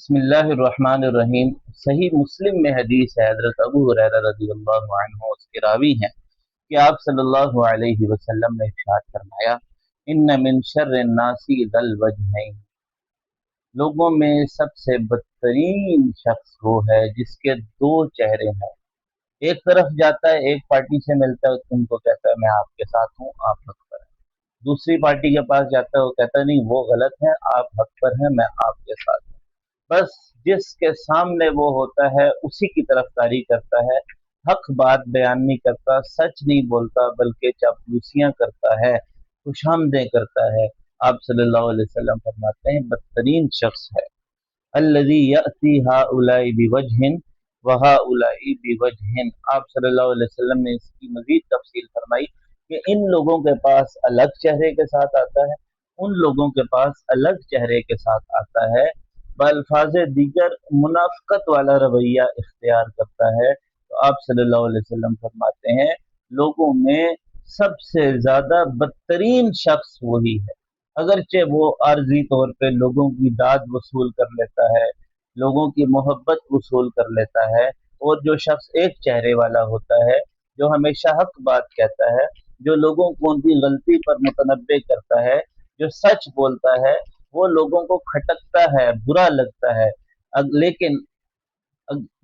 बिस्मिल्लाहिर्रहमानिर्रहीम। सही मुस्लिम में हदीस है, हजरत अबू हुरैरा रज़ी अल्लाह अन्हु उसके रावी हैं कि आप सल्लल्लाहु अलैहि वसल्लम ने इरशाद फरमाया, इन्न मिन शर्रिन नासी ज़ल वजहैन, लोगों में सबसे बदतरीन शख्स वो है जिसके दो चेहरे हैं। एक तरफ जाता है, एक पार्टी से मिलता है, उनको कहता है मैं आपके साथ हूँ, आप हक पर हैं। दूसरी पार्टी के पास जाता है, वो कहता है नहीं वो गलत है, आप हक पर हैं, मैं आपके साथ हूँ। बस जिसके सामने वो होता है उसी की तरफदारी करता है, हक बात बयान नहीं करता, सच नहीं बोलता, बल्कि चापलूसियां करता है, खुशामदें करता है। आप सल्लल्लाहु अलैहि वसल्लम फरमाते हैं बदतरीन शख्स है अल्लज़ी यअती हाउलाई बिवजहिन व हाउलाई बिवजहिन। आप सल्लल्लाहु अलैहि वसल्लम ने इसकी मजीद तफसील फरमाई कि इन लोगों के पास अलग चेहरे के साथ आता है, उन लोगों के पास अलग चेहरे के साथ आता है, बल्फाज दीगर मुनाफकत वाला रवैया इख्तियार करता है। तो आप सल्लल्लाहु अलैहि वसल्लम फरमाते हैं लोगों में सबसे ज्यादा बदतरीन शख्स वही है। अगरचे वो आर्जी तौर पे लोगों की दाद वसूल कर लेता है, लोगों की मोहब्बत वसूल कर लेता है, और जो शख्स एक चेहरे वाला होता है, जो हमेशा हक बात कहता है, जो लोगों को उनकी गलती पर मुतनब्बे करता है, जो सच बोलता है, वो लोगों को खटकता है, बुरा लगता है। लेकिन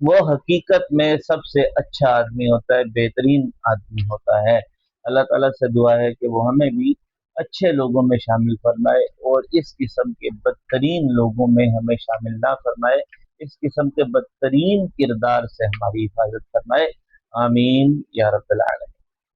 वो हकीकत में सबसे अच्छा आदमी होता है, बेहतरीन आदमी होता है। अल्लाह ताला से दुआ है कि वो हमें भी अच्छे लोगों में शामिल फरमाए और इस किस्म के बदतरीन लोगों में हमें शामिल ना फरमाए, इस किस्म के बदतरीन किरदार से हमारी हिफाजत फरमाए। आमीन या रब्बल आलमीन।